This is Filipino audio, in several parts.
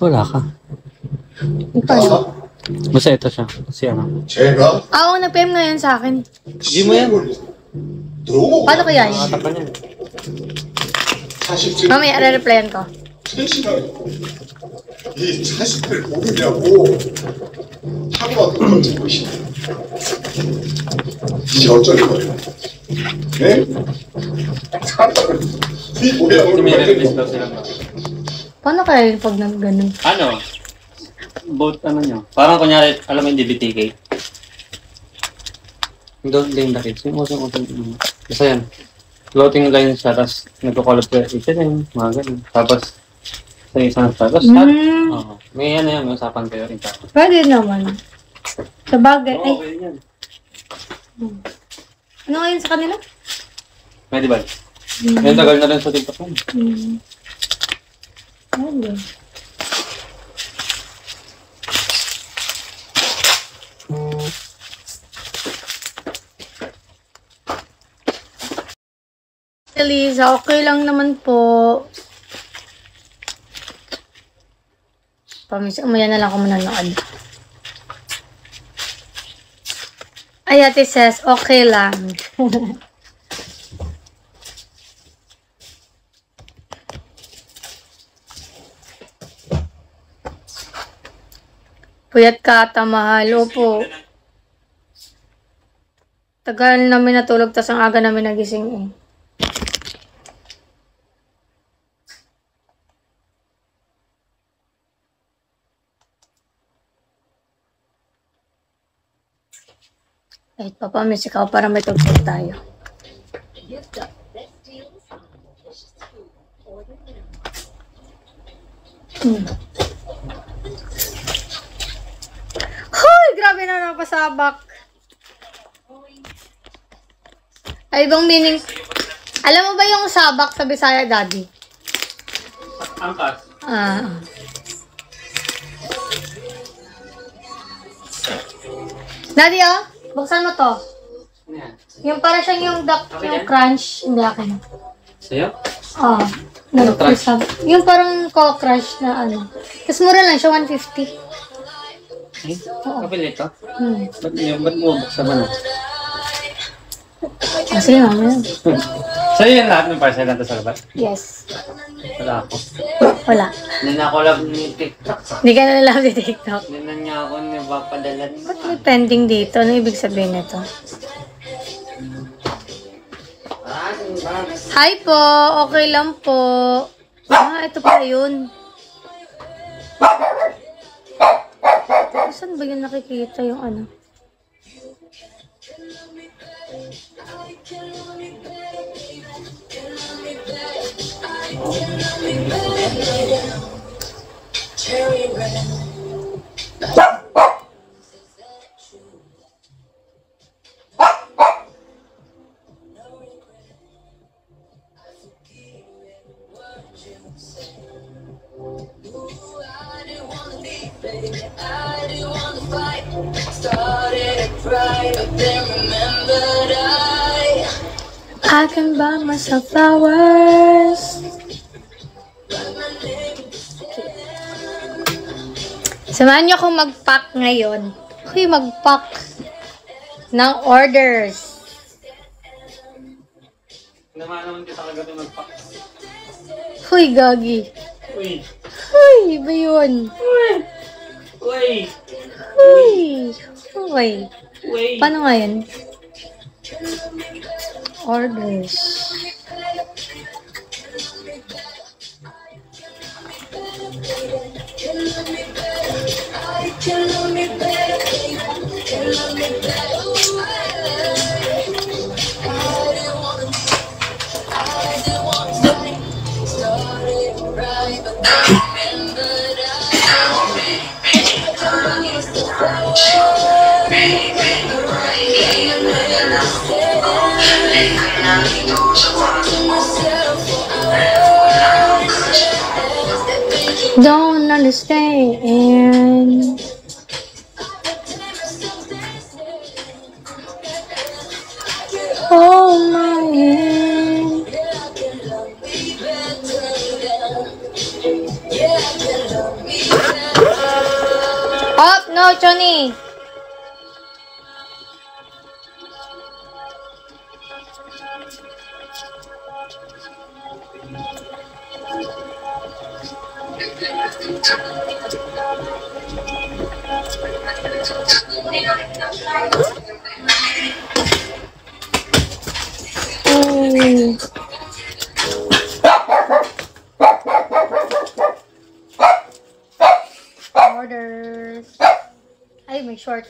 Wala ka. Paano? Basta ito siya. Kasi ano. Oo, nag-PM ngayon sa akin. Hindi mo yan. Paano kaya yun? Nakatapan yan. Mamaya, re-replyan ko. 이 자식들 모르냐고 하루라도 버티고 싶어. 이제 어쩔 거예요? 네? 이 뭐야 Tumirelease daw sila. Paano kaya yun pag nag-ganun? Ano? Both ano nyo? Parang kunyari, alam mo yung DBTK? Don't blame the kids. Yung usong-usong. Basta yan. Floating lines siya, tapos nagko-collab ka isa din, mga ganun. Tapos, sa isang status, may ano yan, may usapan kayo rin. Pwede naman. Sa bagay. Ay, Okay yan. ano ngayon sa kanila? Pwede ba? Ngayon tagal na rin sa TikTok mo. Pwede. Lisa, okay lang naman po. Umaya na lang ako manonood. Ay, ate says, okay lang. Puyat ka, tamahal. Opo. Tagal namin natulog, tas ang aga namin nagising eh. Kahit papamis ikaw para may tugtog tayo. Hoy! Grabe na napasabak. Ay, ibang meaning. Alam mo ba yung sabak sa Bisaya, Daddy? Angkas. Daddy, oh. Buksan mo to. Ano yan? Yung para siyang yung duck, yung crunch. Hindi akin. Sa'yo? Crunch. Yung parang co-crush na ano. Tapos mura lang siya, 150. Eh? Kapil ito? Ba't mo buksan ba na? Kasi naman. Sa'yo yan lahat ng parcel natin sa labas? Yes. Wala ako. Wala. Ninakolab ni TikTok. Hindi ka na lang di TikTok. Hindi na niya ako nabapadalan. Ba't may pending dito? Ano ibig sabihin nito? Hi po! Okay lang po. Ito pa yun. Saan ba yun nakikita yung ano? I can buy myself flowers. Samahan niyo akong mag-pack ngayon. Huy, mag-pack ng orders. Naman kita kagabi mag-pack. Huy, gagi. Uy! Huy, ba yun? Uy! Uy! Huy! Uy. Uy! Paano nga yun? Orders. Don't understand. Hold my hand. Ano, Choni? Oh. Orders. Ay, may short.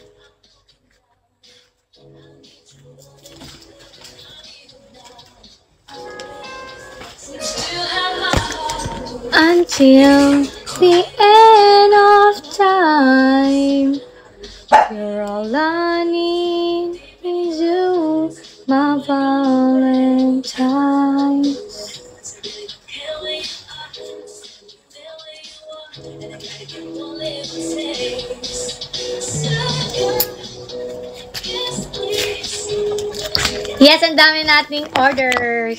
Until the end of time, you're all I need is you, my Valentine. Yes, ang dami nating orders.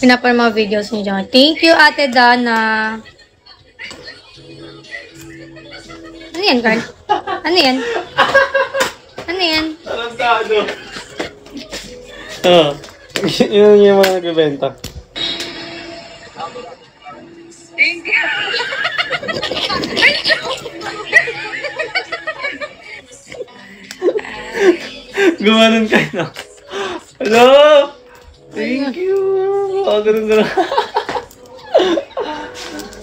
Pinapal mga videos niyo dyan. Thank you, Ate Dana. Ano yan, Carl? Ano yan? Ano yan? Tarantado. Oo. Yun yung mga nagbibenta. Gumanon kayo na. Hello! Thank you! Ganun.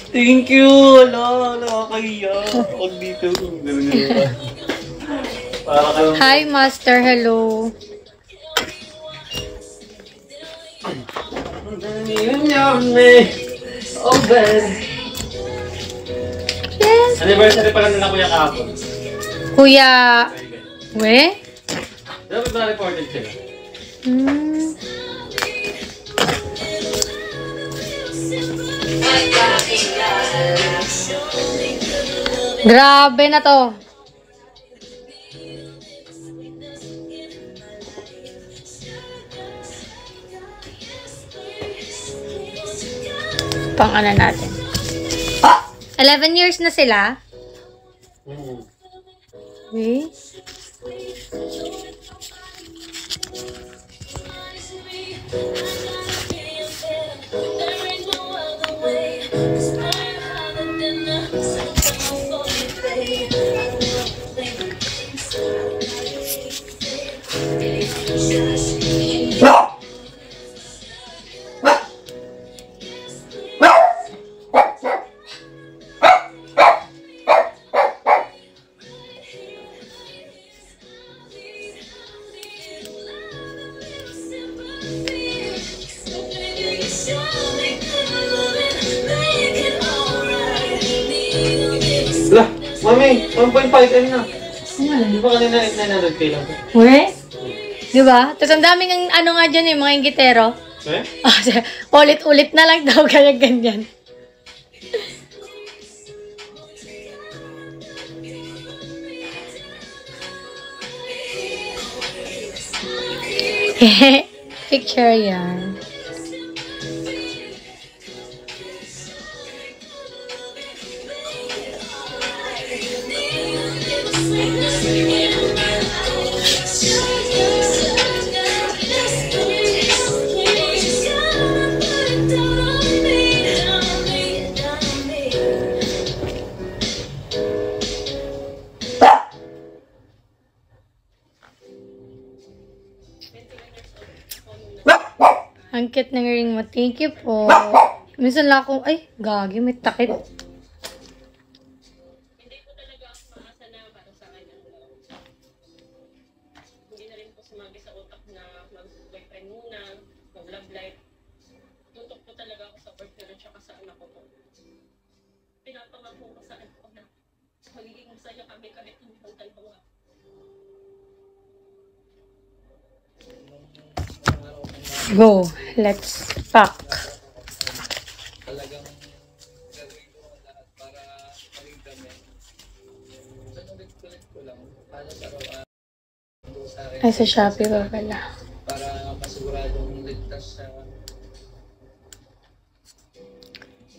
Thank you! Hala, nakakahiya. Huwag dito. Ganun. Para kayong... Hi, Master. Hello. Yun oh, Ben. Yes. Anniversary pala nila Kuya kahapon. Kuya. We? Dapat ba reported sila? Grabe na to. Pang ano natin. 11 years na sila. Okay. Wala, mami, 1.5 kanina. Di ba kanina 900k lang? We? Diba? Tapos ang daming ang ano nga dyan mga inggitero. Eh? Ulit-ulit na lang daw kaya ganyan. Picture yan. Ang cute ng ring mo. Thank you po. Minsan lang akong, ay, gagi, may takip. Hindi po talaga ako maasa na para sa akin ang love. Hindi na rin po sumagi sa utak na mag-boyfriend muna, mag-love life. Tutok po talaga ako sa partner at saka sa anak ko po. Pinapangako ko sa anak ko na magiging masaya kami kahit hindi ang dalawa. Go. Let's pack. Talagang gagawin ko ang lahat para maging kami. Ulit-ulit ko lang. Para sa araw-araw sa akin. Ay, sa Shopee pa pala. Para masiguradong ligtas sa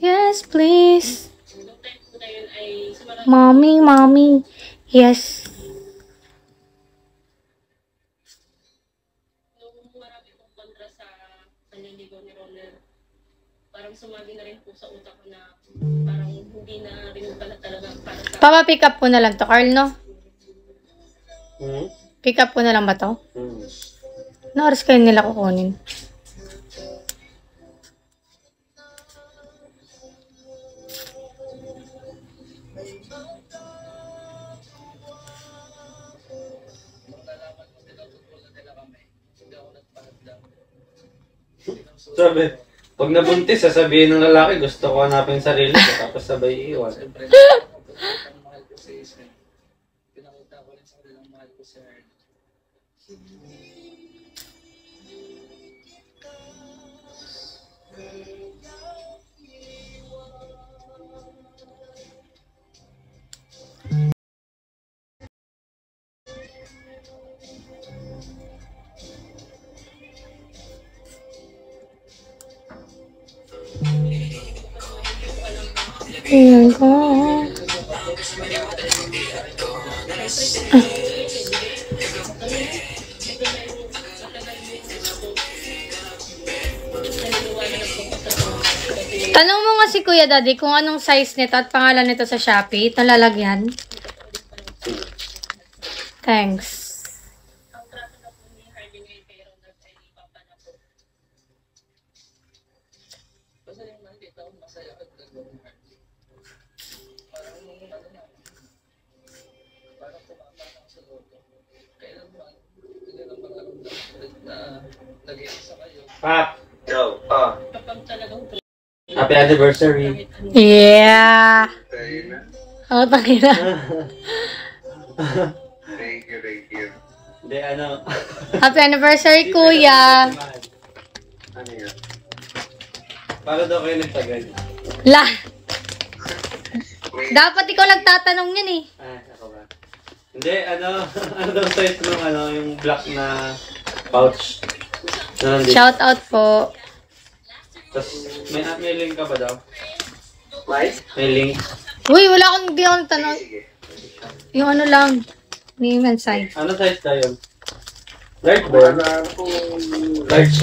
Yes, please. Nung time ko na yun ay sa marami Mommy, mommy. Yes. nung marami kong kontra sa panliligaw ni Ronald, parang sumagi na rin po sa utak ko na parang hindi na rin pala talaga para sa Papa, pick up ko na lang to, Carl, no? Hmm? Pick up ko na lang ba to? Hmm. Ano oras kayo nila kukunin? nung nalaman mo tinututol na nila kami, hindi ako nagpahatlang. Sabi, pag nabuntis, sasabihin ng lalaki, gusto ko hanapin yung sarili ko, tapos sabay iiwan. Siyempre, ang mahal ko si Ismael. Pinakita ko rin sa kanilang mahal ko si Earl. Ayan ko. Tanong mo nga si Kuya Daddy kung anong size nito at pangalan nito sa Shopee. Ito lalagyan. Thanks. ang trato na po ni Hardy ngayon kay Ronald ay papa na po. Basta yung nakikita ko masaya at gagawin ng heart. Parang ano na, parang tumama lang sa loto. Kailan ba, hindi na makaramdam na nag-iisa kayo. Pap! Kapag talagang Happy anniversary! kahit ano, Yeah. Oh, tangina. Thank you. Hindi, ano? Happy anniversary, Kuya. Ano yan? Para daw kayo nagtagay. La. Dapat ikaw nagtatanong yan eh. Ay, ako ba? Hindi, ano? Ano daw size nung ano, yung black na pouch? Na nandito. Shout out po. Tapos, may link ka ba daw? Right? May link. Uy, wala akong hindi akong tanong. Yung ano lang. Name and size. Ano size daw yun? Large ba yun? Wala kung Large.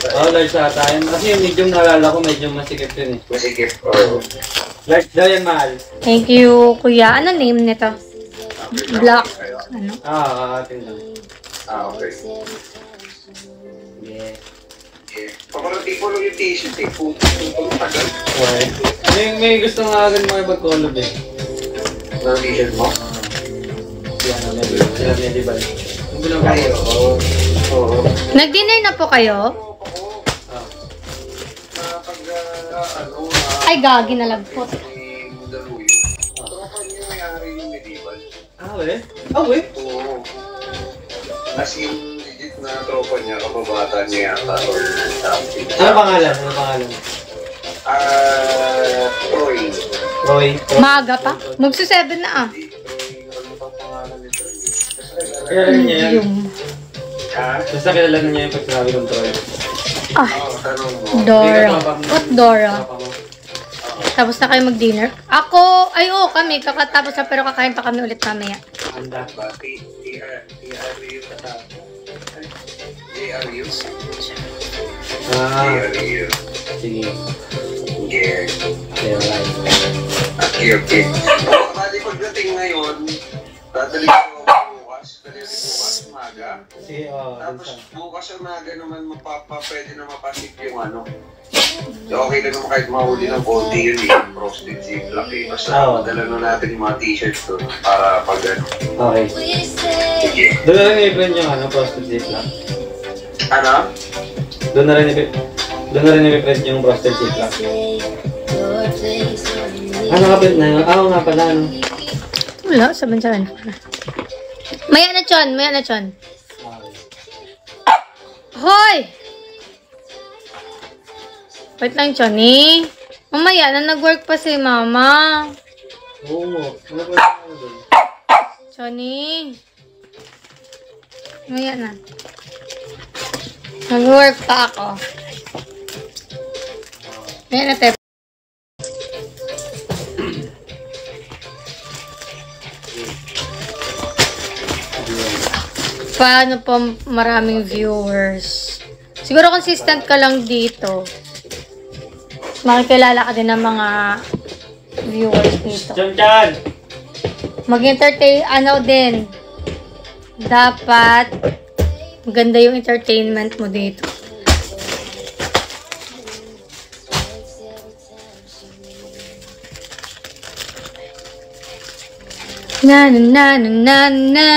Oo, large ata yun. Kasi yung medium naalala ko, medyo masikip yun eh. masigip. Oh. Large daw yan, mahal. Thank you, Kuya. Ano name nito? Black. Ano? Kakating lang. Okay. Yeah. Yeah. Pamarati ko lang yung t-shirt eh. Putong tagal. Okay. May gusto nga agad mga ipag-collab eh. Na t-shirt mo? Yan, sila medieval. Yung bilang Ay, oo. Oo. Nag-dinner na po kayo? Pag ano, Ay, gagi na lagpot. may Mudaluyo. Tropa niya nangyari yung medieval. we? We? Oo. As in, legit na tropa niya, kababata niya yata or something. Ano pangalan? Ano pangalan? Troy. Roy. Maaga pa? Magsa-7 na ah. Ano pang pangalan nito? Kilala niya yan. Yung... Ha? Basta kilala niya yung pag sinabi ng Troy. Ah, Oo, tanong mo. Dora. What Dora? Papa mo. Tapos na kayo mag-dinner? Ako, ay oo kami. Kakatapos na pero kakain pa kami ulit mamaya. Anda. Ba? TRU kasama. JRU? JRU. Sige. Yeah. Okay, right. Okay. Bali pagdating ngayon, dadali ko bukas. Dali rin bukas umaga. Sige, Tapos bukas umaga naman pwede na mapasik yung ano. Okay lang naman kahit mahuli ng konti yun eh. Frosted ziplock eh. Basta madala na natin yung mga t-shirts doon para pag ano. Okay. Sige. Doon na rin i-print yung ano, frosted ziplock. Ano? Doon na rin i-print yung frosted ziplock. Nakapit na yun. Oo nga pala, ano. Wala, 7-7. Maya na, Chon. Maya na, Chon. Hoy! Wait lang, Choni. Mamaya na nag-work pa si Mama. Oo. Ano ba yung doon? Choni. Mamaya na. Nag-work pa ako. Ayan na, Tep. Paano po maraming viewers? Siguro consistent ka lang dito. Makikilala ka din ng mga viewers dito. Chan! Mag-entertain, ano din. Dapat ganda yung entertainment mo dito. Na na na na na na.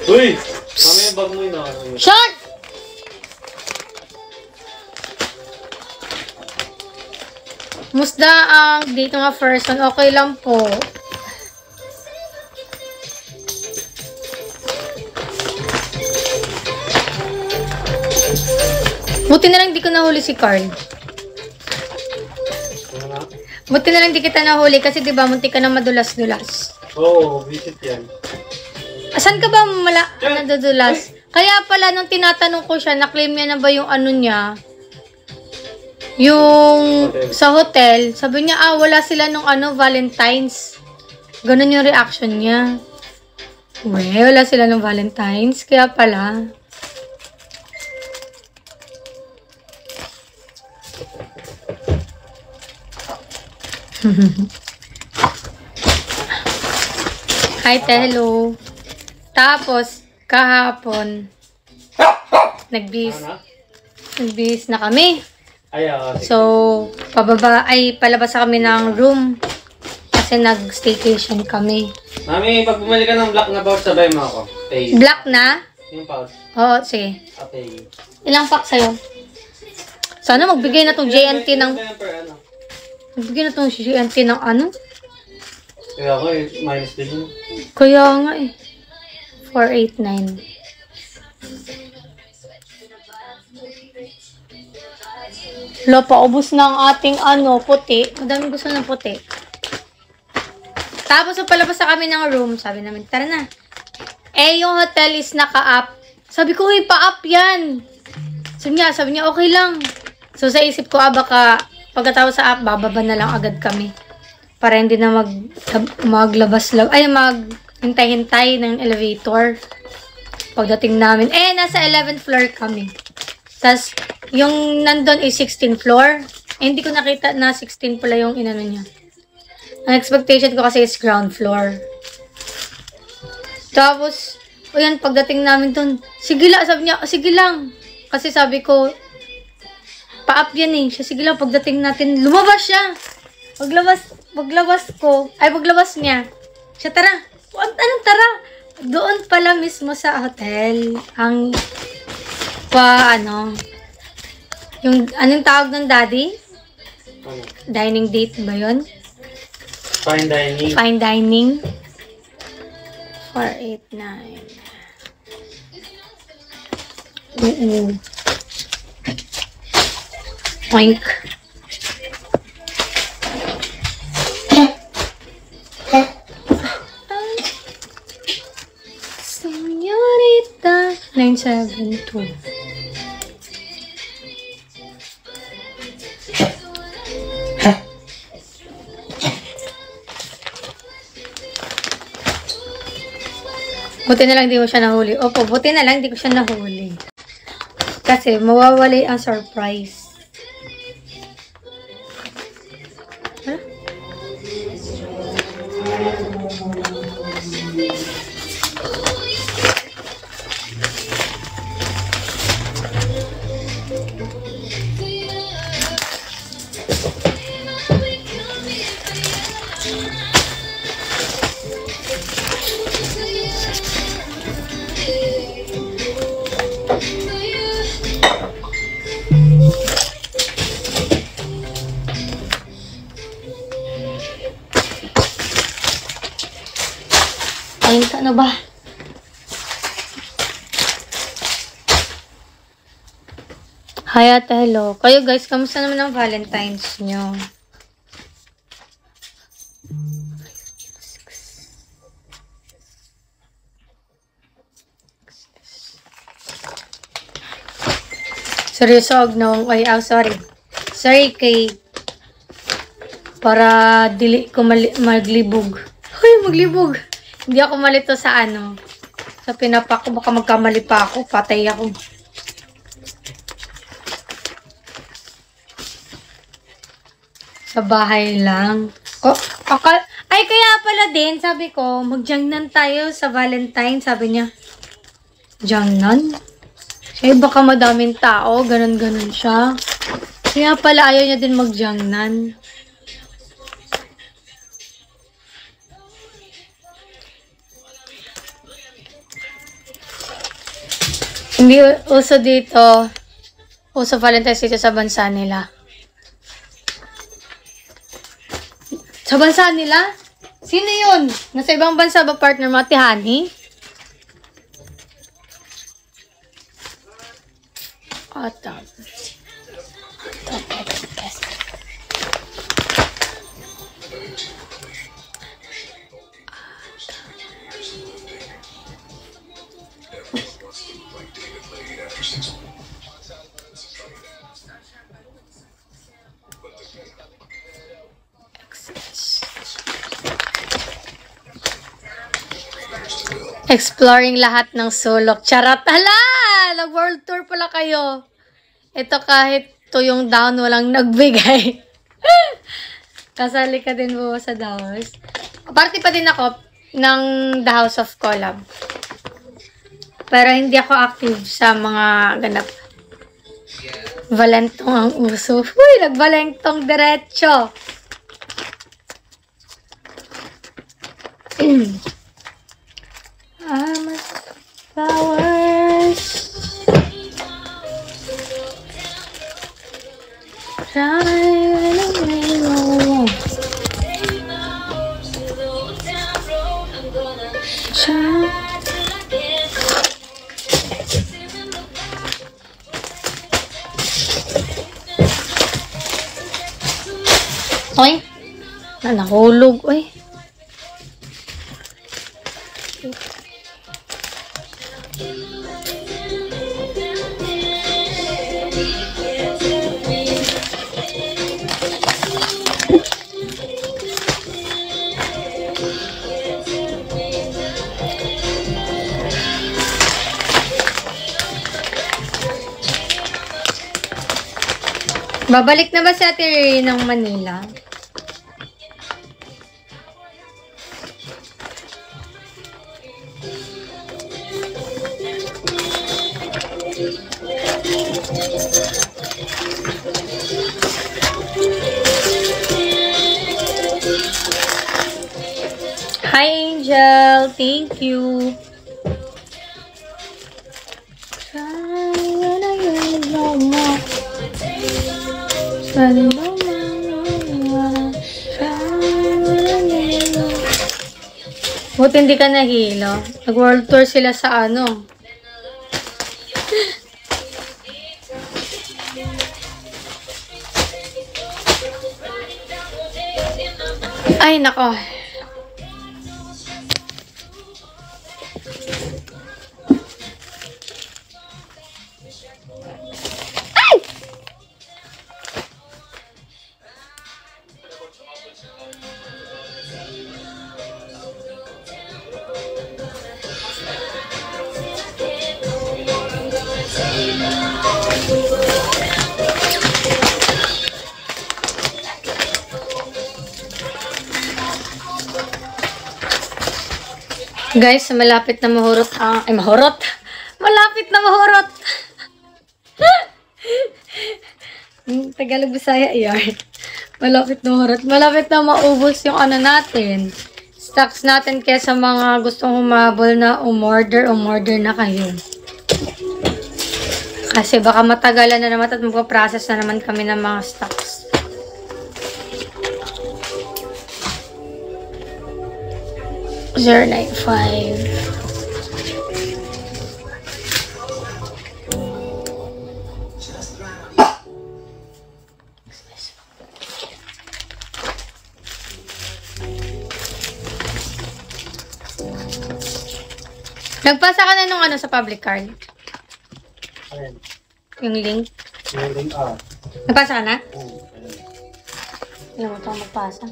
Uy! Mami yung bag mo yun ako. Shot! Musda ang dito nga person. Okay lang po. Buti na lang di ko nahuli si Carl. Buti na lang di kita nahuli kasi di ba muntik ka na madulas-dulas. Oo, visit yan. Asan ka ba nadudulas? Kaya pala nung tinatanong ko siya, na-claim niya na ba yung ano niya? Yung sa hotel, sabi niya, wala sila nung Valentine's. Ganun yung reaction niya. Wala sila nung Valentine's, kaya pala. Hi, hello. Tapos, kahapon, nagbihis na kami. So, palabas na kami ng room. Kasi nag-staycation kami. Mami, pag bumalik ka ng black na pouch, sabay mo ako. Pay. Black na? Yung pouch. Oo, sige. Okay. Ilang pack sa'yo? Sana magbigay na tong JNT ng... Magbigay na tong JNT ng ano? Kaya ako minus din yun. Kaya nga 489. Wala, paubos na ang ating puti. Madaming gusto ng puti. Tapos, palabas na kami ng room. Sabi namin, tara na. Yung hotel is naka-up. Sabi ko, pa-up yan. Sabi niya, okay lang. So, sa isip ko, baka pagkatapos sa app, bababa na lang agad kami. Para hindi na maghintay-hintay ng elevator. Pagdating namin, nasa 11th floor kami. Tapos, yung nandun is 16th floor. Hindi ko nakita na 16 pala yung inano niya. Ang expectation ko kasi is ground floor. Tapos, pagdating namin dun, sige lang, sabi niya, sige lang. Kasi sabi ko, pa-up yan sige lang, pagdating natin, lumabas siya. Paglabas niya. Siya, tara. Anong tara? Doon pala mismo sa hotel. Ang, yung, anong tawag ng daddy? Dining date ba yun? Fine dining. Fine dining. 489. Oink. Señorita 972. Buti na lang di ko siya nahuli. Opo, buti na lang di ko siya nahuli. Kasi mawawala ang surprise. Ano ba? Hi ate, hello. Kayo guys, kamusta naman ang Valentine's nyo? Seryoso, no? Ay, sorry. Sorry kay... Para dili ko maglibog. Hoy, maglibog. Hindi ako malito sa ano. Sa pinapak ko. Baka magkamali pa ako. Patay ako. Sa bahay lang. Oh, ay, kaya pala din, sabi ko, magjangnan tayo sa Valentine. Sabi niya, jangnan? Eh, baka madaming tao. Ganon-ganon siya. Kaya pala ayaw niya din magjangnan. Hindi uso dito. Uso Valentine's dito sa bansa nila. Sa bansa nila? Sino yun? Nasa ibang bansa ba partner mo, Ate Honey? Exploring lahat ng sulok. Charot. Hala! Nag-world tour pala kayo. Ito kahit tuyong down, walang nagbigay. Kasali ka din po sa Daos. Party pa din ako ng The House of Collab. Pero hindi ako active sa mga ganap. Valentong ang uso. Uy, nagvalentong diretso. Flowers. Oy, nahulog, oy. Babalik na ba si Ate Ray ng Manila? Hi, Angel. Thank you. Buti hindi ka nahilo. Nag-world tour sila sa ano. Ay, nako. Guys, malapit na mahurot ang... Ay, mahurot! Malapit na mahurot! Tagalog Bisaya, yun. Malapit na mahurot. Malapit na maubos yung ano natin. Stocks natin kaya sa mga gustong humabol na umorder na kayo. Kasi baka matagalan na naman at magpa-process na naman kami ng mga stocks. $0.95. Nagpasa ka na nung ano sa public card? Yung link. Napasa ka na? Alam mo ito magpasa.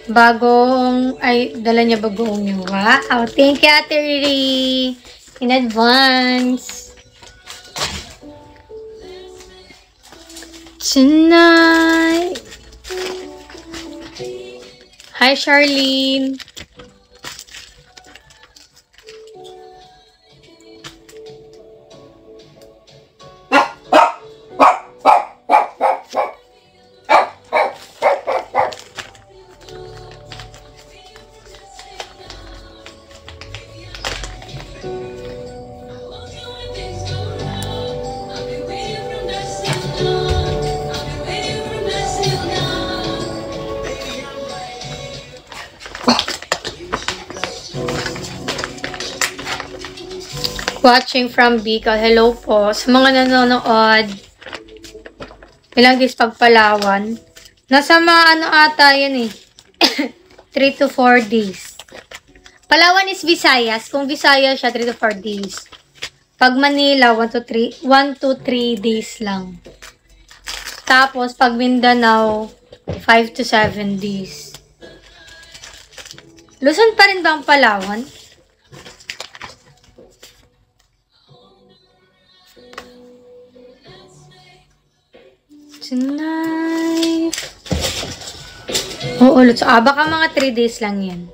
Bagong, ay, dala niya bagong yung wow. Thank you, Ate Riri. In advance. Tonight. Hi, Charlene. Watching from Bicol. Hello po. Sa mga nanonood, ilang days pagpalawan. Nasa mga ano ata yan eh. 3 to 4 days. Palawan is Visayas. Kung Visayas siya, 3 to 4 days. Pag Manila, 1 to 3 days lang. Tapos, pag Mindanao, 5 to 7 days. Luzon pa rin ba ang Palawan? Tonight. Oo, Lutso. Baka mga 3 days lang yan.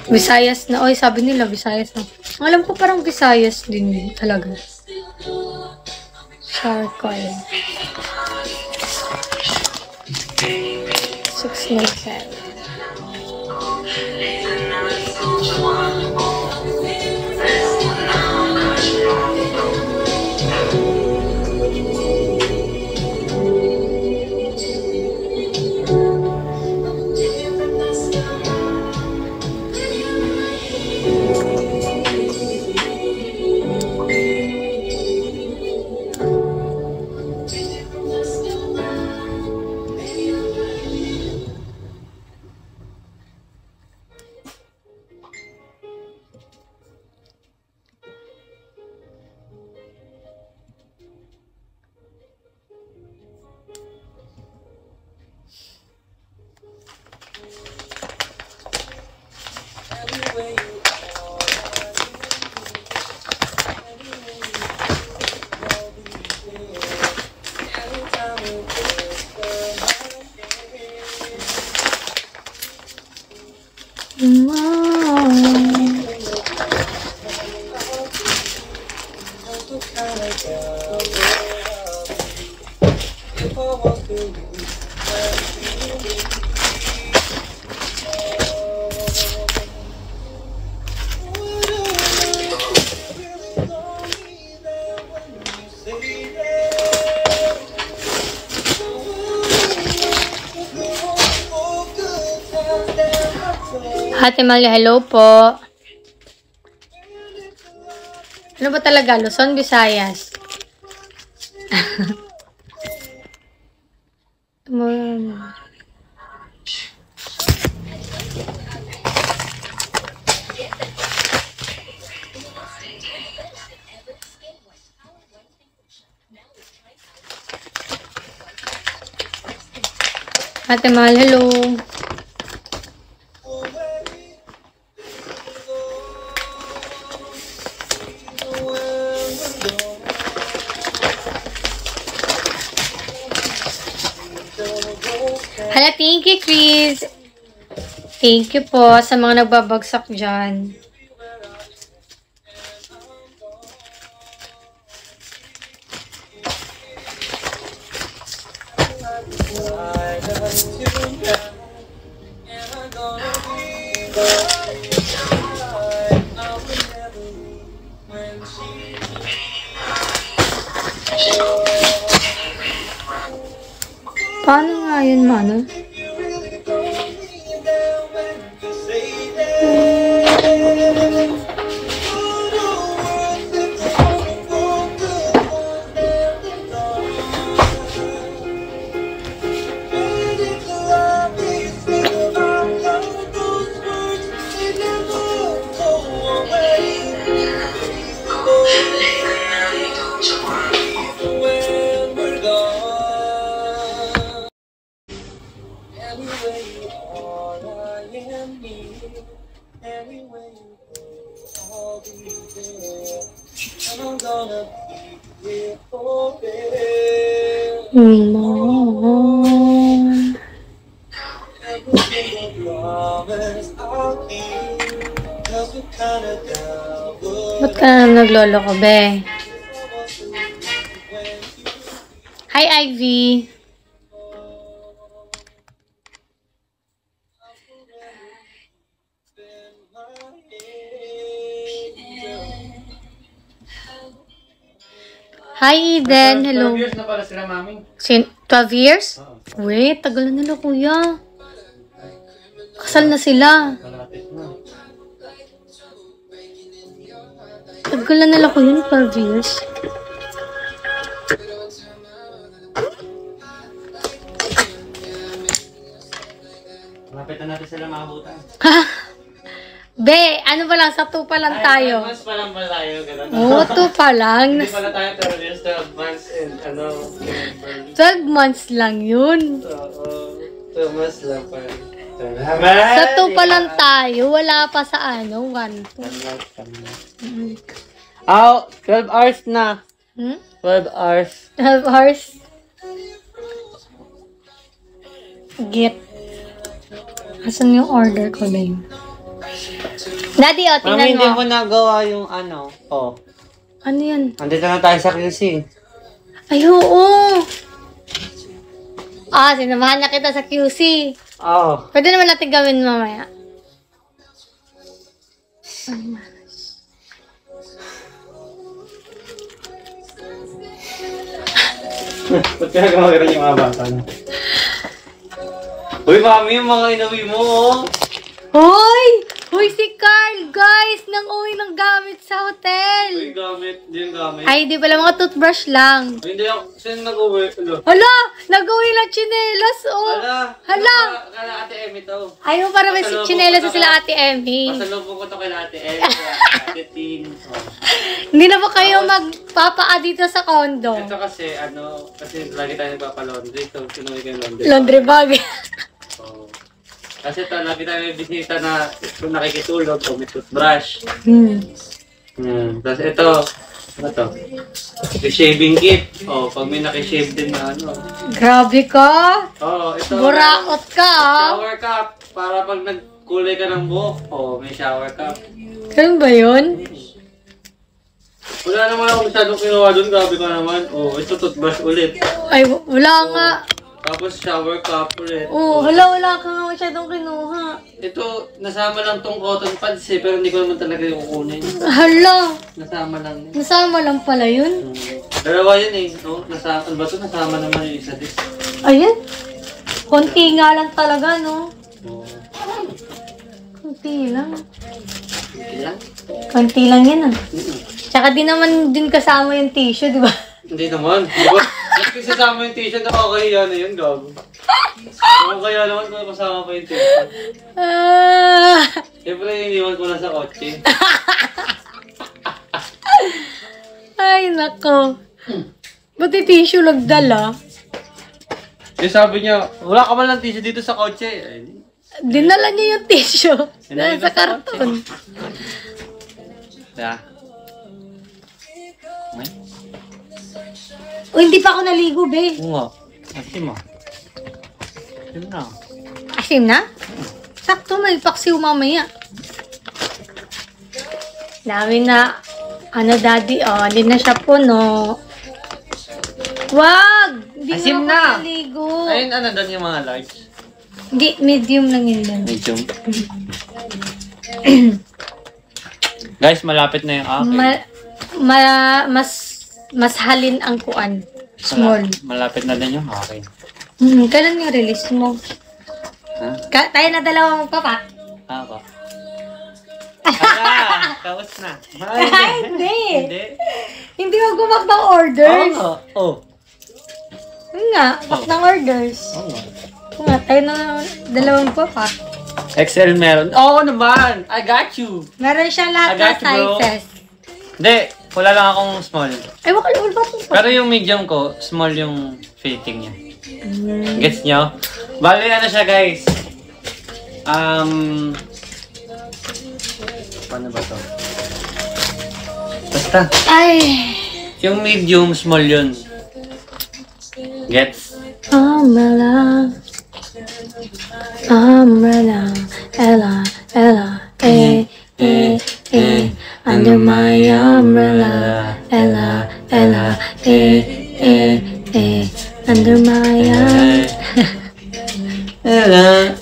Visayas na. Oy, sabi nila, Visayas na. Alam ko parang Visayas din talaga. Charcoal. 697. Ate Malia, hello po. Ano ba talaga? Luzon, Visayas. Ate Mahal, hello. Hala, thank you, Chris. Thank you po sa mga nagbabagsak dyan. Paano nga yun, Mano? Ba't ka na naglolo ko, be? Hi, Ivy. Hi, Eden. Hello. 12 years na pala sila, mami. 12 years? Wait, tagal na nila, kuya. Kasal na sila. Malapit na. Tagal na nila, kuya, 12 years. Malapit na natin sila maabutan. Be, ano ba lang, sa 2 pa lang tayo. Mas pa lang ba tayo? Ganun. Oo, 2 pa lang. Hindi pala tayo 12 years, 12 months and 12 months lang yun. Oo. 12 months lang pa. Sa 2 pa lang tayo, wala pa sa 1, 2. Oh, 12 hours na. 12 hours. 12 hours. Get. Asan yung order ko na yun? Daddy, Mami, tingnan hindi mo. mo nagawa yung ano. Oh. Ano yan? Andito na tayo sa QC. Ay, oo. Sinamahan na kita sa QC. Oh. Pwede naman natin gawin mamaya. Ba't kaya gawin yung mga bata niya? Uy, mami, yung mga inuwi mo, oh. Hoy! Hoy, si Carl, guys! Nang uwi ng gamit sa hotel. Uy, gamit. Hindi yung gamit. Ay, di pala mga toothbrush lang. Uy, hindi ako. Saan nag-uwi? Ano? Hala! Nag-uwi lang chinelas, oh! Hala! Kala Ate Emmy to. Ayaw para may Pasalubong chinelas ko sa sila Ate Emmy. Pasalubong ko to kay Ate Emmy. Ate Tin. Oh. Hindi na ba kayo magpapaa dito sa condo? Ito kasi, kasi lagi tayo nagpapalaundry. So, sinuwi ko yung laundry. Laundry bag. Oh. Kasi ito, lagi tayo may bisita na kung nakikitulog o may toothbrush. Tapos ito, ano to? Yung shaving kit. Oh, pag may nakishave din na ano. Grabe ka! Oh, ito. Buraot ka, ah! Shower cap. Para pag nagkulay ka ng buhok, oh, may shower cap. Ganun ba yun? Wala naman ako masyadong kinuha doon. Grabe ka naman. Oh, ito toothbrush ulit. Ay, wala nga. Tapos shower cap ulit. Oh, wala ka nga masyadong kinuha. Ito, nasama lang tong cotton pads pero hindi ko naman talaga yung kukunin. Hala! Nasama lang yun. Nasama lang pala yun. Dalawa yun eh. No? Nasama, ano ba ito? Nasama naman yung isa din. Ayan. Konti nga lang talaga, no? Oh. Konti lang. Ilan? Konti lang yan, ah. Tsaka di naman din kasama yung tissue, di ba? Hindi naman. Diba? Ba't kasi kasama yung t-shirt na kaya na yun, gago. Kung kaya naman kung kasama pa yung t-shirt. Siyempre, iniwan ko na sa kotse. Ay, nako. Ba't yung tissue nagdala? Sabi niya, wala ka man lang tissue dito sa kotse. Ay, Dinala niya yung tissue. Dinala Sa karton. yeah. O, hindi pa ako naligo, be. Oo nga. Asim mo. Asim na. Asim na? Sakto, may paksiw mamaya. Dami na, daddy, hindi na siya puno. Wag! Hindi Asim na na. ako naligo. Ayun, doon yung mga large. Hindi, medium lang yun lang. Medium. Guys, malapit na yung akin. Mas halin ang kuan. Small. Malapit na din yung akin. Kailan yung release mo? Ha? Tayo na dalawa magpapak. Ba? Ala! Kaos na. Hindi. Hindi. Hindi magpapak ng orders. Oh. Yun nga, pack ng orders. Oo. Yun nga, tayo na dalawang magpapak. XL meron. Oo naman! I got you! Meron siya lahat I ng got you, bro. sizes. Hindi, wala lang akong small. Ay, wala ba? Pero yung medium ko, small yung fitting niya. Gets nyo? Bali, ano siya guys? Paano ba to? Basta, Ay. yung medium, small yun. Gets? Umbrella, umbrella, Ella, under my umbrella, Ella, under my Ella,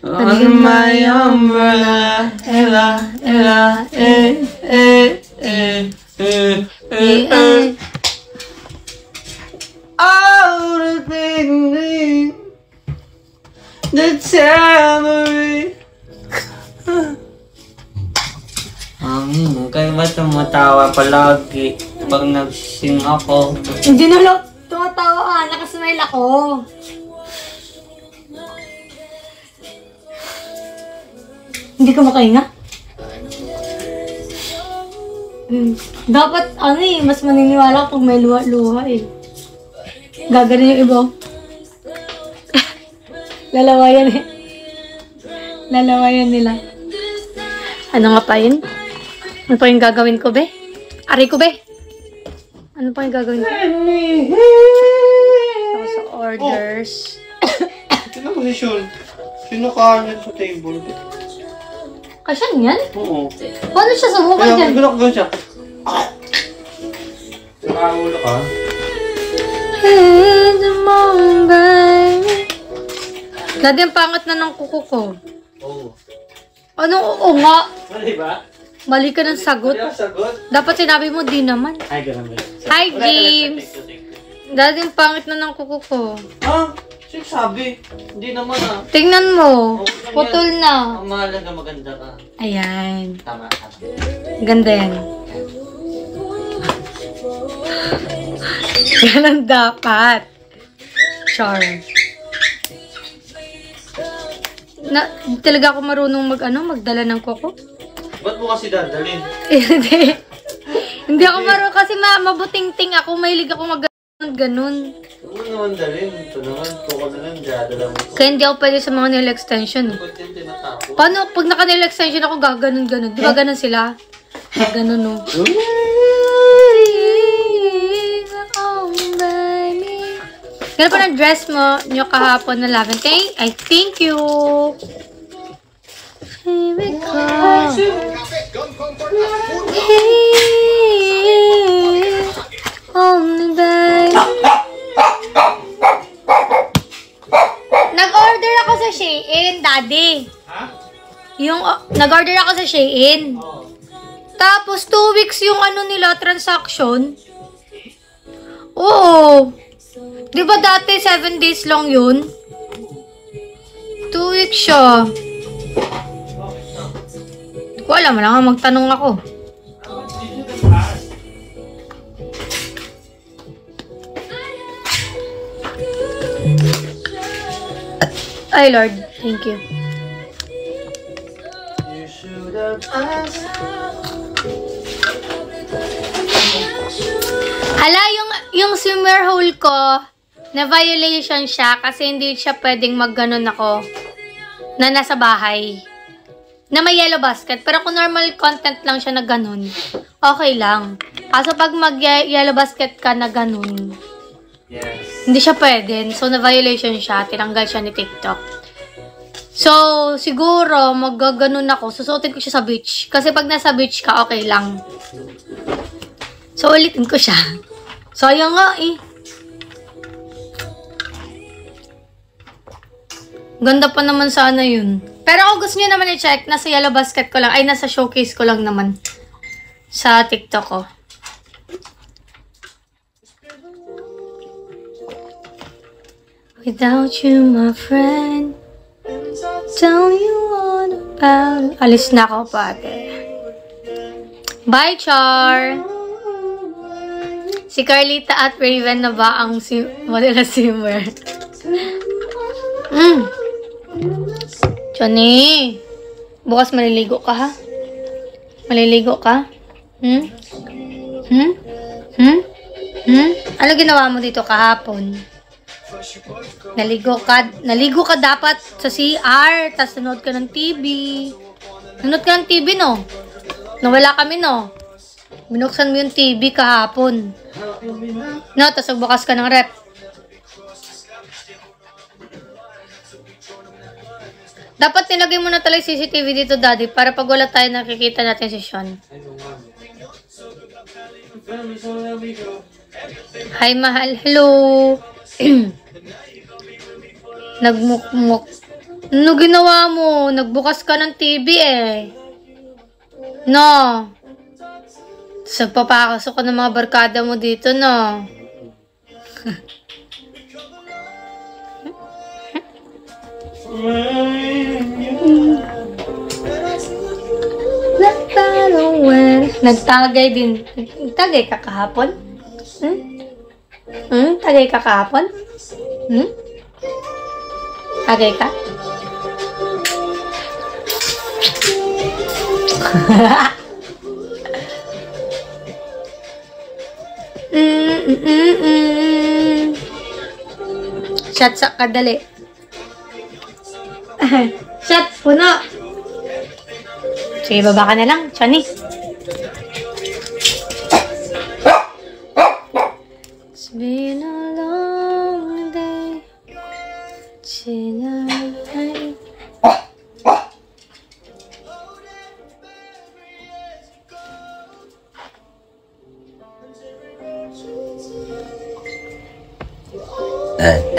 under my umbrella, Ella, all the things the tambourine. Kaya ba tumatawa palagi pag nag-sing ako? Hindi na lang tumatawa, nakasmile ako. Hindi ka makahinga? Dapat, mas maniniwala pag may luha-luha eh. Gaganin yung iba. Lalawayan eh. Lalawayan nila. Ano nga pa yun? Ano pa yung gagawin ko, be? Aray ko, be? Ano pa yung gagawin ko? Ako sa orders. Sino posisyon? Sino kanan sa table? Kasyan yan? Oo. Paano siya subukan Kaya dyan? gano'n siya. Nakaulo ka? In the morning, baby. Dati ang pangat na ng kuko ko. Oo. Anong oo nga? Mali ba? Mali ka ng sagot. Wala sagot? Dapat sinabi mo, di naman. Ay, gano'n ba? Hi, James! Dati ang pangit na ng kuko ko. Ah, sino sabi? Hindi naman ah. Tingnan mo. Putol na. Ang mahalaga maganda ka. Ayan. Tama. Ganda yan. Ganun dapat. Char. Di talaga ako marunong magdala ng kuko. Ba't mo kasi dadalhin? Hindi. Hindi ako marunong kasi mabuting-ting ako. Mahilig ako ganun. Huwag mo naman dalhin. Ito naman, kuko na lang, dadala mo ito. Kaya hindi ako pwede sa mga nail extension. Ba't yung tinatapos? Paano pag naka-nail extension ako gaganon-ganon? Di ba ganon sila? Ganon no. Gano'n pa ng dress mo nyo kahapon na lavender. I thank you. Here we go. Only baby. Nag-order ako sa Shein, Daddy. Ha? Nag-order ako sa Shein. Tapos 2 weeks yung nila transaction. Oo. Di ba dati 7 days lang yun? 2 weeks siya. Hindi ko alam, wala nga magtanong ako. Ay Lord, thank you. You should have asked. Hala, yung swimwear hole ko, na violation siya kasi hindi siya pwedeng magganon ako na nasa bahay. Na may yellow basket. Pero kung normal content lang siya na ganon, okay lang. Kaso pag mag-yellow basket ka na ganon, Yes. hindi siya pwede. So, na violation siya. Tinanggal siya ni TikTok. So, siguro, mag-ganon ako. Susuotin ko siya sa beach. Kasi pag nasa beach ka, okay lang. So, ulitin ko siya. Sayang nga eh. Ganda pa naman sana yun. Pero kung gusto nyo naman i-check, nasa yellow basket ko lang. Ay, nasa showcase ko lang naman. Sa TikTok ko. Without you, my friend, tell you all about... Alis na ako, pate. Bye, Char! Si Carlita at Raven na ba ang model na swimwear? Johnny! Bukas maliligo ka, ha? Maliligo ka? Ano ginawa mo dito kahapon? Naligo ka dapat sa CR, tas nanood ka ng TV. Nanood ka ng TV, no? Nawala kami, no? Binuksan mo yung TV kahapon. No, tapos bukas ka ng rep. Dapat nilagay mo na talaga CCTV dito, Daddy, para pag wala tayo nakikita natin si Sean. Hi, mahal. Hello. Nagmukmuk. Ano ginawa mo? Nagbukas ka ng TV eh. No. Tapos nagpapakasok ka ng mga barkada mo dito, no. Nagtagay din. Nagtagay ka kahapon? Tagay ka kahapon? Tagay ka? Shot sa kadali. Shot, puno. Sige, baba ka na lang, Chani. It's been a long day. Tonight.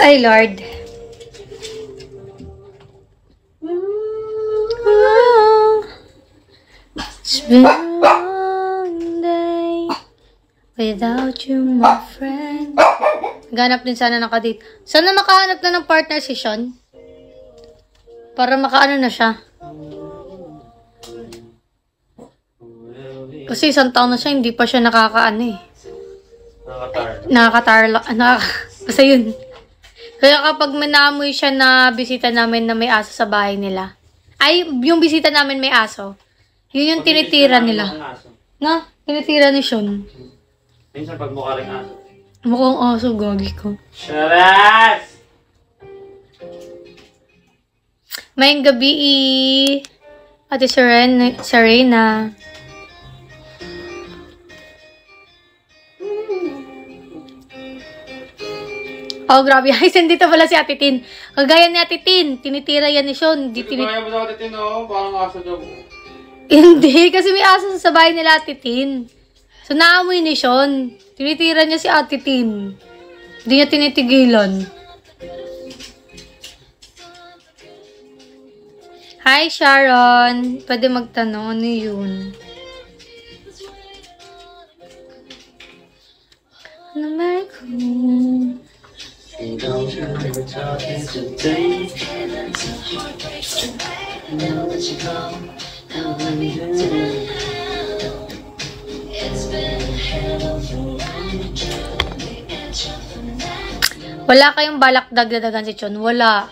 Ay, Lord. It's been a long day without you, my friend. Ganap din sana nakadate. Sana nakahanap na ng partner si Sean. Para makaano na siya. Kasi isang taon na siya, hindi pa siya nakakaano eh. Nakakatarla. Basta yun. Kaya kapag manamoy siya na bisita namin na may aso sa bahay nila. Ay, yung bisita namin may aso. Yun yung tinitira nila. Na? Tinitira ni Sean. Minsan pag mukha rin aso. Mukhang aso, gagi ko. Sharas! Mayang gabi, Ate Serena. Oh, grabe. Ay, dito pala si Ate Tin. Kagaya ni Ate Tin. Tinitira yan ni Sean. Kaya mo sa Ate Tin, oh. Parang aso daw. Hindi, kasi may aso sa bahay nila Ate Tin. So, naamoy ni Sean. Tinitira niya si Ate Tin. Hindi niya tinitigilan. Hi, Sharon. Pwede magtanong. Ano yun? Ano ba ko? Wala kayong balak dagdagan si Chon? Wala.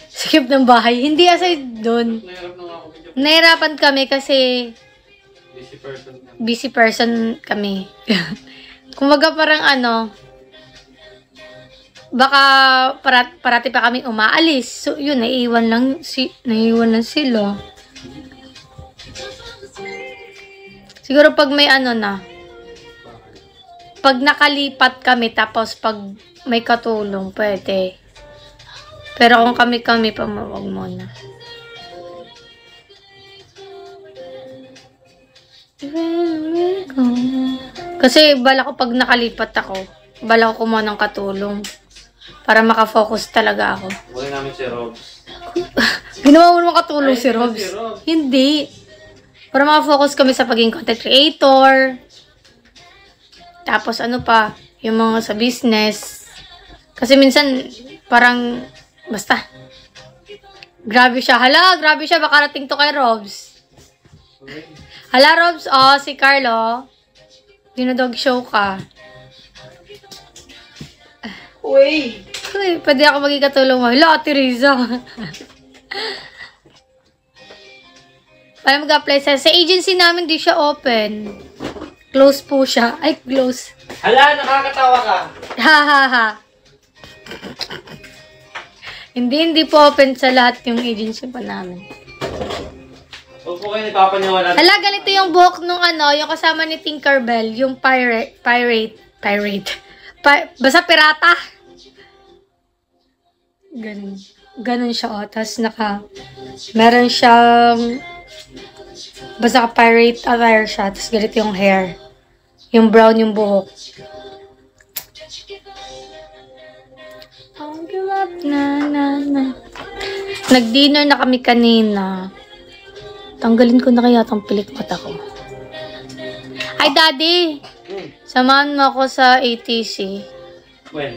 Skip ng bahay. Hindi aside doon. Nahirapan kami kasi busy person kami. Kumaga parang ano, baka parati pa kami umaalis. So yun, naiiwan lang sila. Siguro pag may ano na, pag nakalipat kami tapos pag may katulong, pwede. Pero kung kami pa, wag muna. Kasi bala ko pag nakalipat ako, bala ko kumuha ng katulong. Para makafocus talaga ako. Muli namin si Robs. Ginawa mo naman katulong si Robs. Hindi. Para makafocus kami sa pagiging content creator. Tapos ano pa, yung mga sa business. Kasi minsan, parang, basta. Grabe siya. Hala, grabe siya. Baka rating to kay Robs. Hala, Robs. Oh, si Carlo. Dinodog show ka. Uy! Uy, pwede ako maging katulong mo. Hala, Ate Riza. Para mag-apply sa agency namin, di siya open. Close po siya. Ay, close. Hala, nakakatawa ka. Ha, ha, ha. Hindi po open sa lahat yung agency pa namin. Huwag po kayo nagpapaniwala. Hala, ganito yung buhok nung ano, yung kasama ni Tinkerbell, yung pirate. Basta pirata. Ganun siya, oh. Tapos meron siyang, basta pirate attire siya. Tapos ganito yung hair. Yung brown yung buhok. Nag-dinner na kami kanina. Tanggalin ko na kaya itong pilik mata ko. Ay, Daddy! Samahan mo ako sa ATC. When?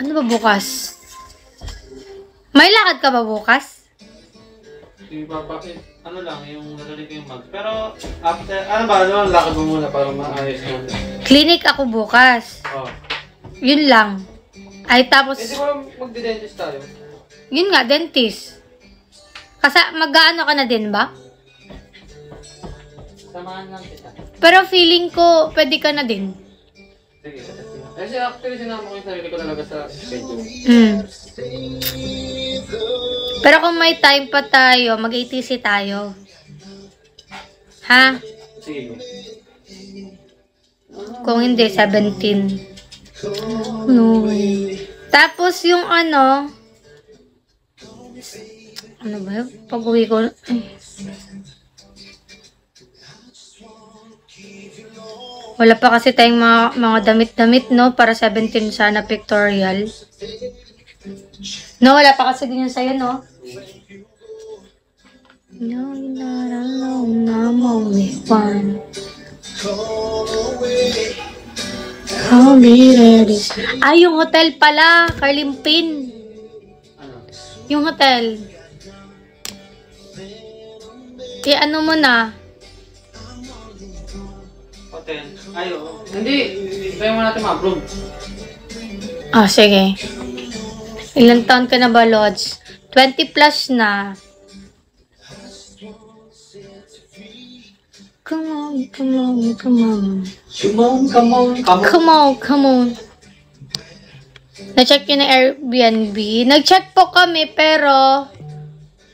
Ano ba bukas? May lakad ka ba bukas? Yung papakit. Ano lang, yung narinig ko yung mag. Pero, after, ano ba, lakad mo muna para maayos mo. Clinic ako bukas. Oh. Yun lang. Ay, tapos, Di ba magdi-dentist tayo? yun nga, dentist. Kasi, mag-ano ka na din ba? Samahan lang kita. Pero feeling ko, pwede ka na din. Sige. Kasi actually, sinama ko yung sarili ko talaga sa schedule. Pero kung may time pa tayo, mag-ATC tayo. Ha? Sige. Kung hindi, 17. No. Tapos yung ano ba yun? Pag-uwi ko, wala pa kasi tayong mga damit-damit, no? Para 17 sana pictorial. No, wala pa kasi ganyan sa'yo, no? No, not alone, I'm only one. How near is... Ay, yung hotel pala, Carlimpin. Ano? Yung hotel. Ano mo na? Hotel. Ay, oo. Hindi. Kaya mo natin ma-approve. Ah, sige. Ilang taon ka na ba, Lods? 20 plus na. Come on, come on, come on. Come on. Na-check yun ng Airbnb. Nag-check po kami, pero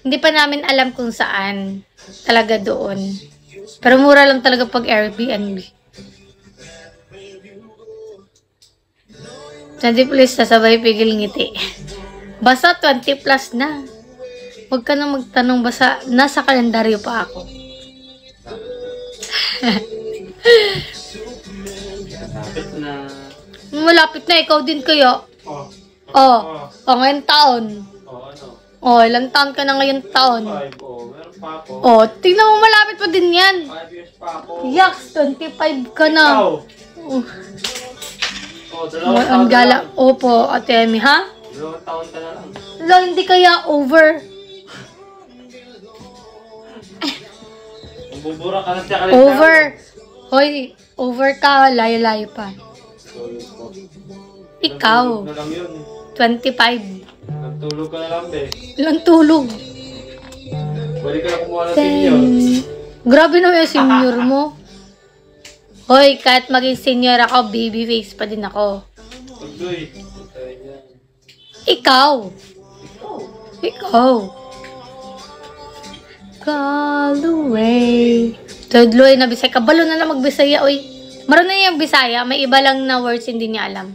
hindi pa namin alam kung saan. Talaga doon. Pero mura lang talaga pag Airbnb. 20 plus na sabay pigil ngiti. Basta 20 plus na. Huwag ka na magtanong, basta nasa kalendaryo pa ako. Malapit na. Malapit na, ikaw din kayo. Ngayon taon. Ano? Ilang taon ka na ngayon taon. 5, meron pa ako. Tingnan mo, malapit pa din yan. 5 years pa ako. Yaks, 25 ka na. Ikaw? Dalawang taon ka na lang. Opo, Ate Emmy, ha? 2 taon ka na lang. Wala, hindi kaya over. Bubura ka na siya kalit. Over. Hoy, over ka, layo-layo pa. Ikaw, Nagtulog na lang yun. 25. Nagtulog ka na lang, be. Ilang tulog? Pwede ka na kumuha ng senior. Grabe naman yung senior mo. Hoy, kahit maging senior ako, baby face pa din ako. Pagdoy. Ikaw. Call away. Tudloy na Bisaya. Kabalo na lang magbisaya, oy. Marunong na yung Bisaya. May iba lang na words hindi niya alam.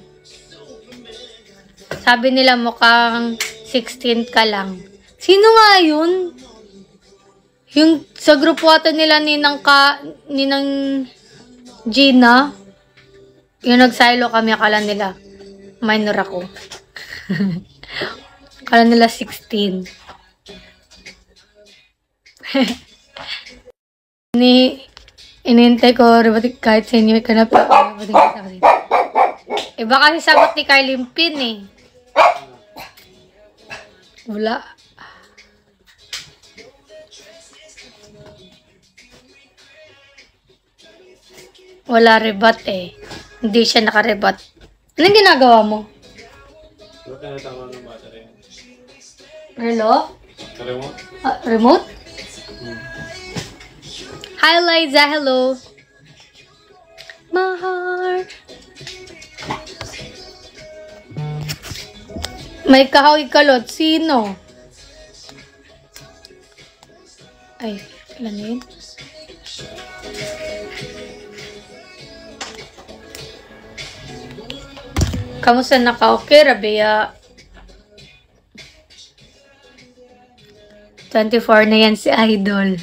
Sabi nila mukhang 16 ka lang. Sino nga yun? Yung sa grupo ata nila ninang Gina. Yung nagsilo kami, akala nila minor ako. Akala nila 16. Inintay ko, kahit senior ka na pa. Iba kasi sagot ni Carlimpin eh. Wala. Wala rebat eh. Hindi siya nakarebat. Anong ginagawa mo? Ba't na natama ng battery? Relo? Remote? Remote? Hi, Liza. Hello. My heart. May kahoy kalot. Sino? Ay, ilan na yun? Kamusta na ka? Okay, Rabia? 24 na yan si Idol.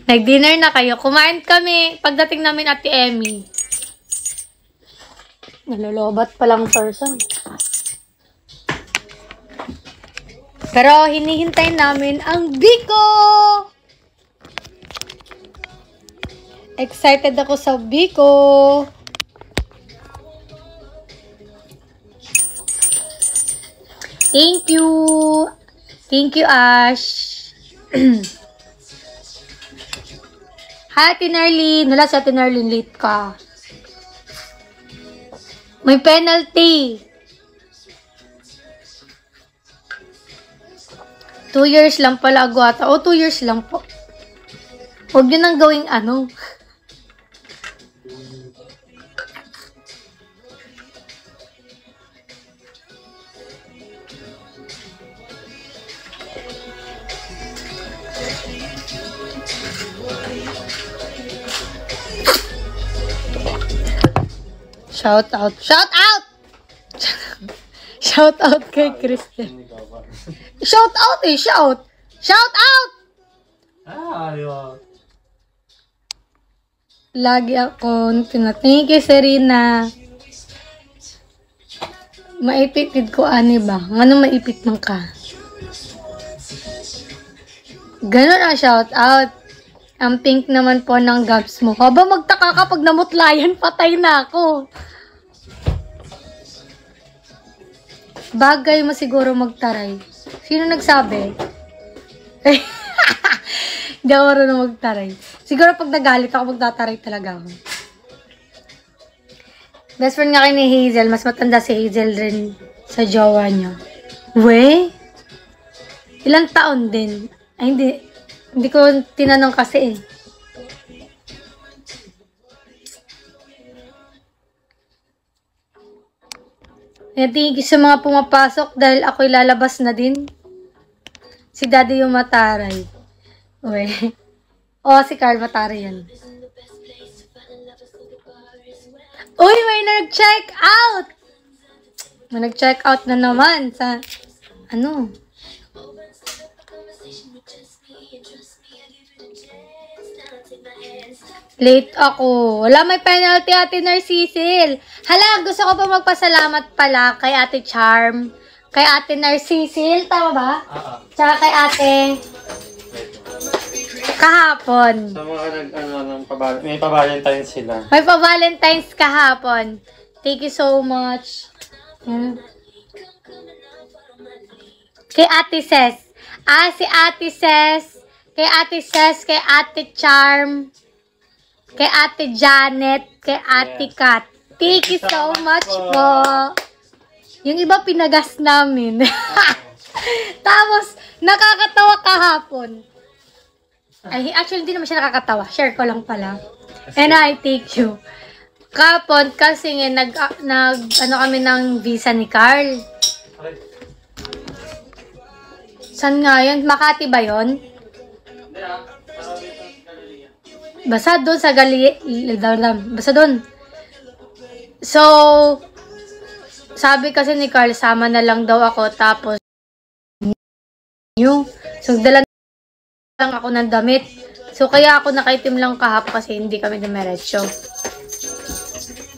Nag-dinner na kayo. Kumain kami pagdating namin Ate Emmy. Nalolobat palang person. Pero hinihintay namin ang Biko! Excited ako sa Biko! Thank you! Thank you, Ash! Hi, Ate Nerlin! Wala sa Ate Nerlin, late ka. May penalty! 2 years lang pala agwata. O, 2 years lang po. Huwag nyo nang gawing ano. Shout out! Shout out! Shout out kay Kristen. Shout out eh! Shout! Shout out! Ayun. Lagi ako tinatingin kay Serena. Maipitid ko ani ba? Ano maipit man ka? Ganon ang shout out. Ang pink naman po ng gabs mo. Haba magtaka ka pag namutlayan, patay na ako. Bagay mo siguro magtaray. Sino nagsabi? Hindi ako marunong magtaray. Siguro pag nagalit ako, magtataray talaga ako. Best friend nga kayo ni Hazel. Mas matanda si Hazel rin sa jowa niya. We? Ilang taon din? Ay, hindi. Hindi ko tinanong kasi eh. Thank you sa mga pumapasok dahil ako'y lalabas na din. Si Daddy yung mataray. Uwe. Oh, si Carl mataray yan. Uy, may nag-check out! May nag-check out na naman sa, ano? Late ako. Wala, may penalty, Ate Narcisil. Hala, gusto ko pa magpasalamat pala kay Ate Charm. Kay Ate Narcisil, tama ba? Tsaka kay Ate kahapon. Sa mga may pa-Valentine's sila. May pa-Valentine's kahapon. Thank you so much. Kay Ate Ses. Si Ate Ses. Kay Ate Ses, kay Ate Charm. Kay Ate Janet, kay Ate Kat. Thank you so much po. Yung iba pinagas namin. Tapos, nakakatawa kahapon. Ay, actually, hindi naman siya nakakatawa. Share ko lang pala. And I thank you. Kapon, kasi nga, ano kami ng visa ni Carl. Saan nga yun? Makati ba yun? Basta doon sa basta doon. So, sabi kasi ni Carl, sama na lang daw ako, tapos so, dala lang ako ng damit. So, kaya ako nakaitim lang kahap kasi hindi kami dumiretso.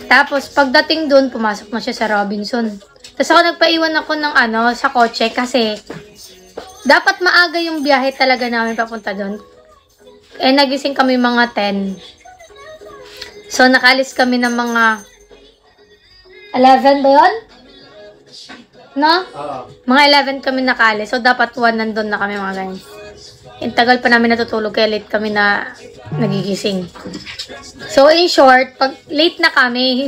Tapos, pagdating doon, pumasok na siya sa Robinson. Tapos ako nagpaiwan ako ng sa kotse kasi dapat maaga yung biyahe talaga namin papunta doon. Eh, nagising kami mga 10. So, nakalis kami ng mga 11 ba yun? No? Mga 11 kami nakalis. So, dapat 1 nandun na kami mga ganyan. Yung tagal pa namin natutulog kaya late kami na nagigising. So, in short, pag late na kami,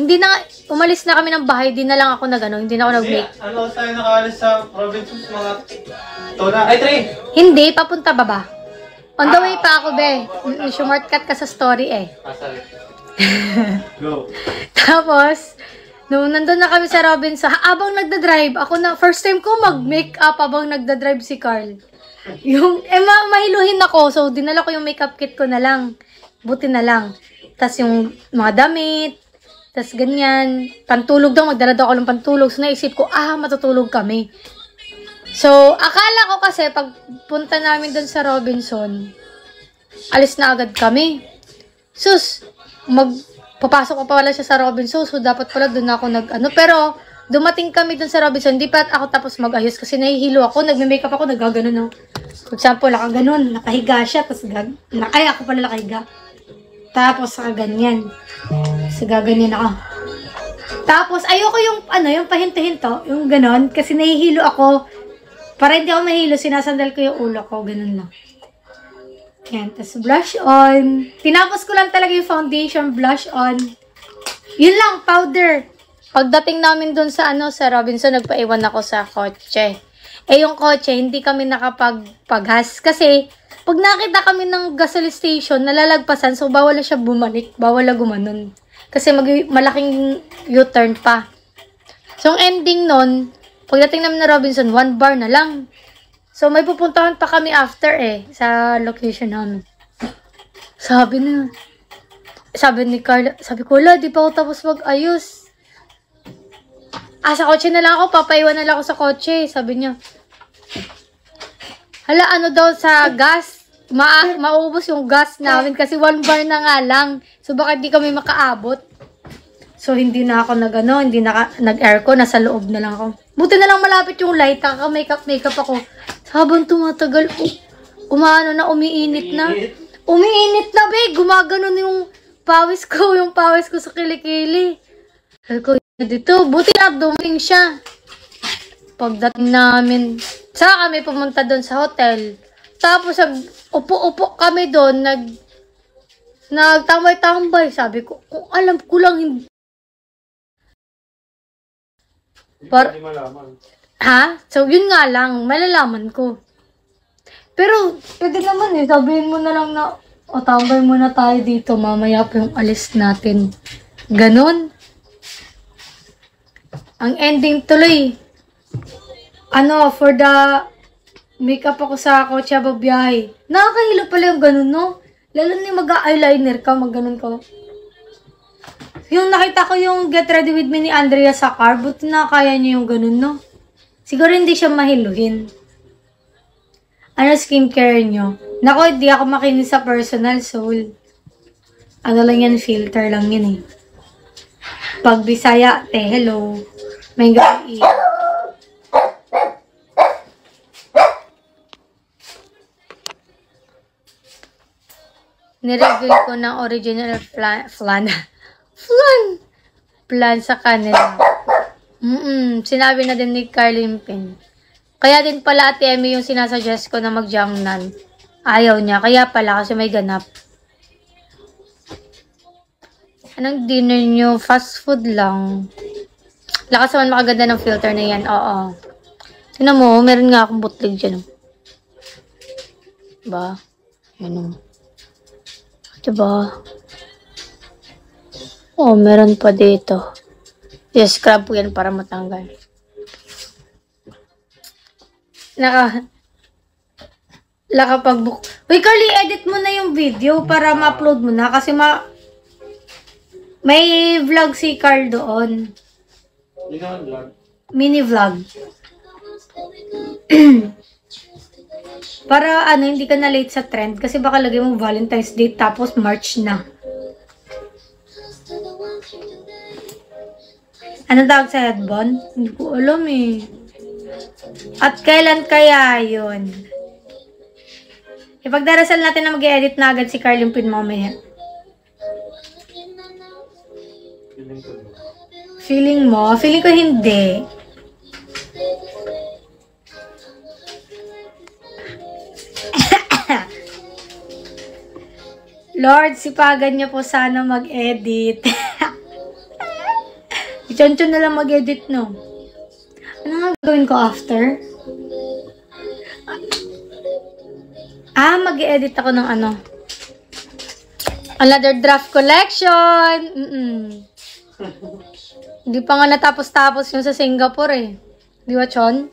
umalis na kami ng bahay, di na lang ako hindi na ako nag-make. Ano tayo nakalis sa province mga tona? Ay, 3! Hindi, papunta baba. On the way pa ako, be. Shortcut ka sa story eh. Sorry. Go. Tapos, nung nandun na kami sa Robinson, habang nagda-drive, first time ko mag-make up habang nagda-drive si Carl. Mahiluhin ako. So, dinala ko yung makeup kit ko na lang. Buti na lang. Tas yung mga damit. Tas ganyan. Pantulog daw. Magdala daw ako ng pantulog. So, naisip ko, matutulog kami. So, akala ko kasi, pag punta namin doon sa Robinson, alis na agad kami. Sus, papasok ko pa wala siya sa Robinson. So, dapat pala doon ako pero, dumating kami dun sa Robinson, hindi pa ako tapos mag-ayos kasi nahihilo ako, nagme-makeup ako, nagaganon ako. For example, nakaganon, nakahiga siya, tapos kaya ako pala nakahiga. Tapos, ganyan. So, gaganyan ako. Tapos, ayoko yung pahinto-hinto, yung ganon, kasi nahihilo ako. Para hindi ako mahilo, sinasandal ko yung ulo ko, ganon lang. Yan, tapos blush on. Tinapos ko lang talaga yung foundation, blush on. Yun lang, powder. Pagdating namin dun sa sa Robinson, nagpaiwan ako sa kotse. Yung kotse, hindi kami nakapagpaghas. Kasi, pag nakita kami ng gasoline station, nalalagpasan, so bawal na siya bumalik, bawal na gumanon. Kasi malaking U-turn pa. So, ang ending nun, pagdating namin na Robinson, 1 bar na lang. So, may pupuntahan pa kami after sa location namin. Sabi ni Carla, sabi ko, di pa ako tapos mag-ayos. Sa kotse na lang ako, papaiwan na lang ako sa kotse. Sabi niya, hala, daw sa gas, mauubos yung gas namin kasi 1 bar na nga lang. So, baka hindi kami makaabot. So, hindi na ako hindi na nag-aircon, nasa loob na lang ako. Buti na lang malapit yung light, makeup ako. Habang tumatagal, umiinit na. Umiinit na, gumaganon yung pawis ko sa kilikili. Sabi ko, dito, buti na dumating siya. Pagdating namin, saka kami pumunta doon sa hotel. Tapos, upo-upo kami doon, nagtambay-tambay. Sabi ko, kung alam ko lang, hindi malaman. So, yun nga lang, malalaman ko. Pero, pwede naman sabihin mo na lang na, tambay muna tayo dito, mamaya pa yung alis natin. Ganon. Ang ending tuloy, for the makeup ako sa kotse babiyahe. Nakakahilo pala yung ganun, no? Lalo na mag-eyeliner ka, mag-ganun ka. Yung nakita ko yung Get Ready With Me ni Andrea sa car, buti na kaya niya yung ganun, no? Siguro hindi siya mahiluhin. Skincare nyo? Nako, hindi ako makinig sa personal soul. Lang yan, filter lang yan Pag Bisaya, hello. May gabi. Nireveal ko ng original plan sa kanila. Sinabi na din ni Carlin Pin. Kaya din pala Ate Emmy yung sinasuggest ko na mag-Jiangnan. Ayaw niya. Kaya pala kasi may ganap. Anong dinner nyo? Fast food lang. Lakas naman makaganda ng filter na yan. Oo. Tingnan mo, meron nga akong bootleg dyan. Diba? Ano? Diba? Meron pa dito. I-scrub ko yan para matanggal. Nakapag-book. Uy, Carly, edit mo na yung video para ma-upload mo na. Kasi may vlog si Carl doon. Mini vlog. Para hindi ka na late sa trend. Kasi baka lagay mo Valentine's Day tapos March na. Anong tawag sa headband? Hindi ko alam At kailan kaya yun? Ipagdarasal natin na mag-edit na agad si Carlin Pin mamaya. Feeling mo? Feeling ko hindi. Lord, sipagan niyo po sana mag-edit. Ichonchon na lang mag-edit, no? Ano nga gawin ko after? Mag-edit ako ng another draft collection. Hindi pa nga natapos-tapos yung sa Singapore Di ba, Chon?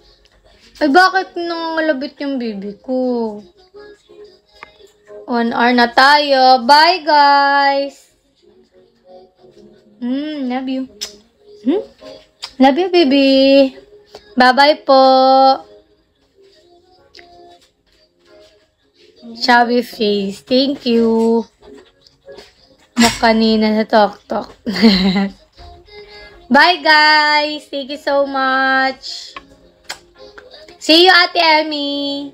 Ay, bakit nangangalabit yung baby ko? 1 hour na tayo. Bye, guys! Love you. Love you, baby. Bye-bye po. Chubby face. Thank you. Kanina sa tok-tok. Bye, guys. Thank you so much. See you, Ate Emmy.